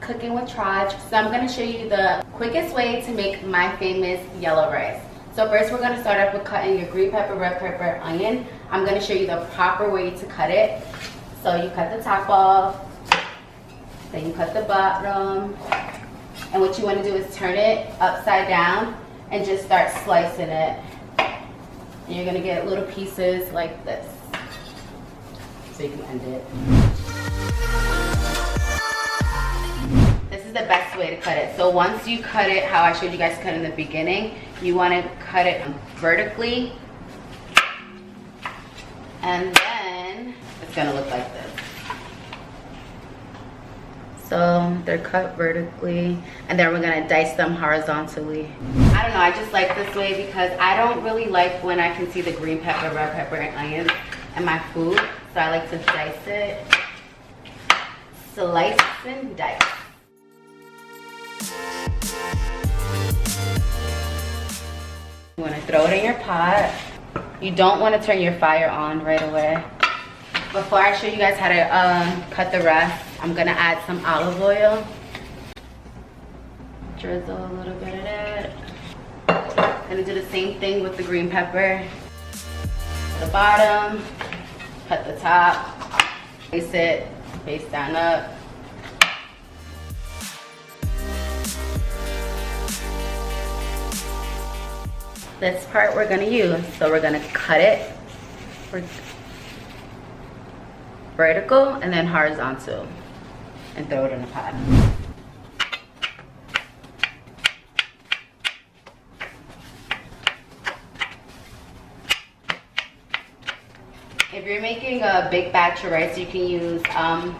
Cooking with Traj. So I'm going to show you the quickest way to make my famous yellow rice. So first we're going to start off with cutting your green pepper, red pepper, onion. I'm going to show you the proper way to cut it. So you cut the top off, then you cut the bottom, and what you want to do is turn it upside down and just start slicing it. And you're going to get little pieces like this. So you can end it. This is the best way to cut it. So once you cut it how I showed you guys to cut in the beginning, you want to cut it vertically, and then it's going to look like this. So they're cut vertically, and then we're going to dice them horizontally. I don't know, I just like this way because I don't really like when I can see the green pepper, red pepper, and onions in my food. So I like to dice it, slice and dice. You want to throw it in your pot. You don't want to turn your fire on right away. Before I show you guys how to cut the rest, I'm going to add some olive oil. Drizzle a little bit of it. Gonna do the same thing with the green pepper. The bottom, cut the top, place it face down up. This part we're gonna use, so we're gonna cut it vertical and then horizontal and throw it in the pot. If you're making a big batch of rice, you can use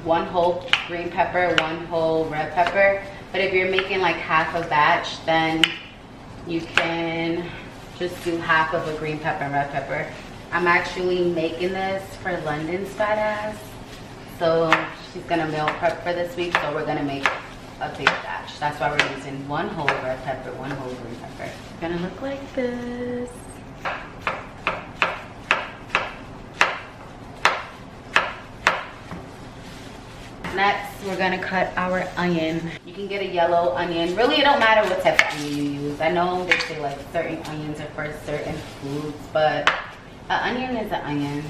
one whole green pepper, one whole red pepper. But if you're making like half a batch, then you can just do half of a green pepper and red pepper. I'm actually making this for London's badass. So she's gonna meal prep for this week, so we're gonna make a big batch. That's why we're using one whole red pepper, one whole green pepper. It's gonna look like this. Next, we're gonna cut our onion. You can get a yellow onion. Really, it don't matter what type of onion you use. I know they say like certain onions are for certain foods, but an onion is an onion.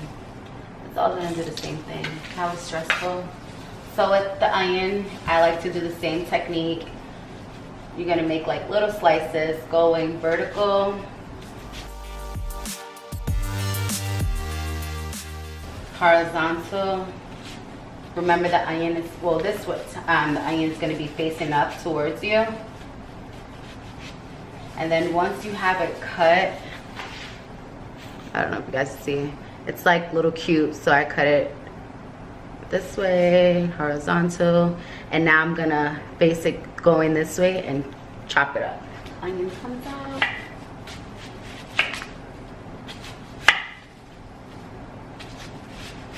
It's all gonna do the same thing. How it's stressful. So with the onion, I like to do the same technique. You're gonna make like little slices going vertical, horizontal. Remember the onion is, well, this what the onion is going to be facing up towards you. And then once you have it cut, I don't know if you guys see, it's like little cubes. So I cut it this way, horizontal, and now I'm gonna face it going this way and chop it up. Onion comes out.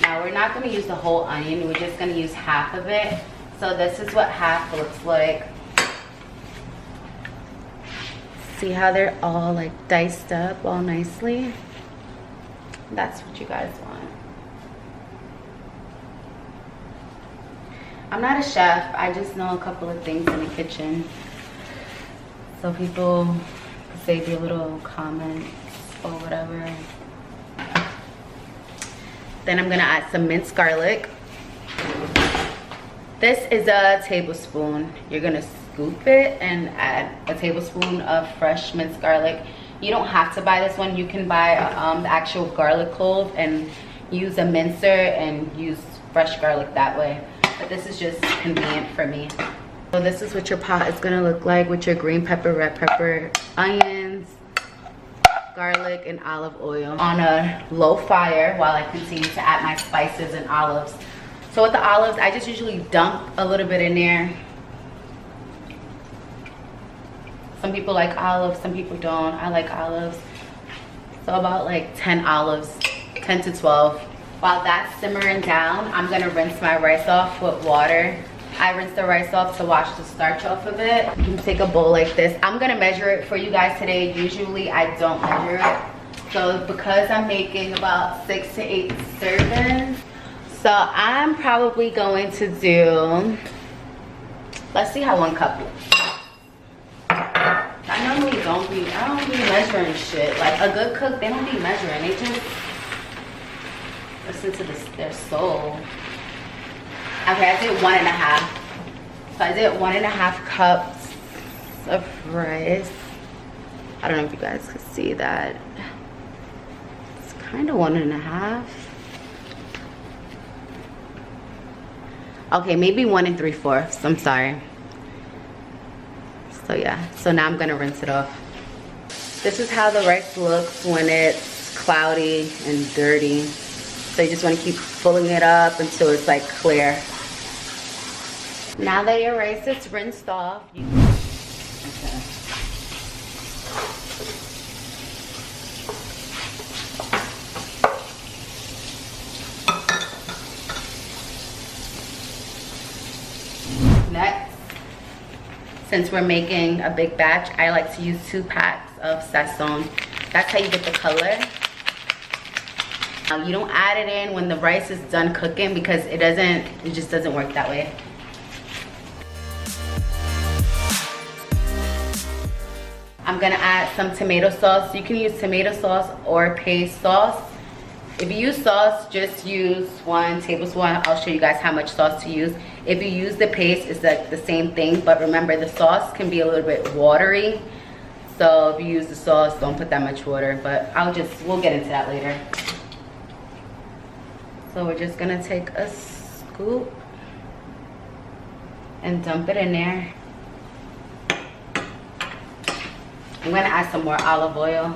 Now we're not going to use the whole onion, we're just going to use half of it. So this is what half looks like. See how they're all like diced up all nicely? That's what you guys want. I'm not a chef, I just know a couple of things in the kitchen. So people can save you little comments or whatever. Then I'm gonna add some minced garlic. This is a tablespoon. You're gonna scoop it and add a tablespoon of fresh minced garlic. You don't have to buy this one. You can buy the actual garlic clove and use a mincer and use fresh garlic that way. But this is just convenient for me. So this is what your pot is gonna look like with your green pepper, red pepper, onions, garlic, and olive oil on a low fire while I continue to add my spices and olives. So with the olives, I just usually dump a little bit in there. Some people like olives, some people don't. I like olives. So about like 10 olives, 10 to 12. While that's simmering down, I'm gonna rinse my rice off with water. I rinse the rice off to wash the starch off of it. You can take a bowl like this. I'm gonna measure it for you guys today. Usually I don't measure it. So because I'm making about 6 to 8 servings, so I'm probably going to do Let's see how 1 cup looks. I normally don't be measuring shit. Like a good cook, they don't be measuring. They just listen to their soul. Okay, I did 1.5. So I did 1.5 cups of rice. I don't know if you guys can see that. It's kind of 1.5. Okay, maybe 1 3/4. I'm sorry. So yeah, so now I'm gonna rinse it off. This is how the rice looks when it's cloudy and dirty. So you just wanna keep pulling it up until it's like clear. Now that your rice is rinsed off, next, since we're making a big batch, I like to use 2 packs of Sazon. That's how you get the color. You don't add it in when the rice is done cooking because it just doesn't work that way. I'm gonna add some tomato sauce. You can use tomato sauce or paste sauce. If you use sauce, just use 1 tablespoon. I'll show you guys how much sauce to use. If you use the paste, it's like the same thing, but remember the sauce can be a little bit watery. So if you use the sauce, don't put that much water, but we'll get into that later. So we're just gonna take a scoop and dump it in there. I'm gonna add some more olive oil.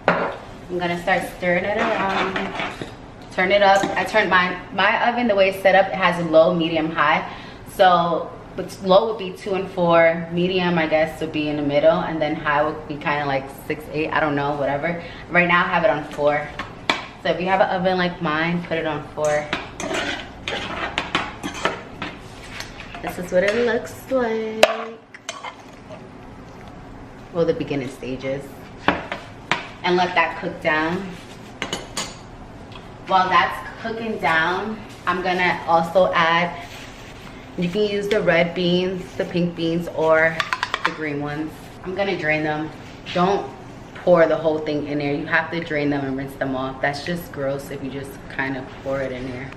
I'm gonna start stirring it around. Turn it up. I turned my oven, the way it's set up, it has low, medium, high. So low would be 2 and 4, medium I guess would be in the middle, and then high would be kind of like 6, 8, I don't know, whatever. Right now I have it on 4. So if you have an oven like mine, put it on 4. This is what it looks like. Well, the beginning stages. And let that cook down. While that's cooking down, I'm gonna also add, you can use the red beans, the pink beans, or the green ones. I'm gonna drain them. Don't pour the whole thing in there. You have to drain them and rinse them off. That's just gross if you just kind of pour it in there.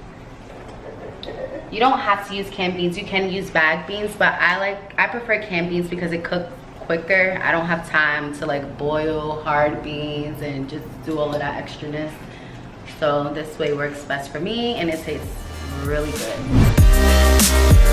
You don't have to use canned beans. You can use bag beans, but I prefer canned beans because it cooks quicker. I don't have time to like boil hard beans and just do all of that extraness. So this way works best for me and it tastes really good.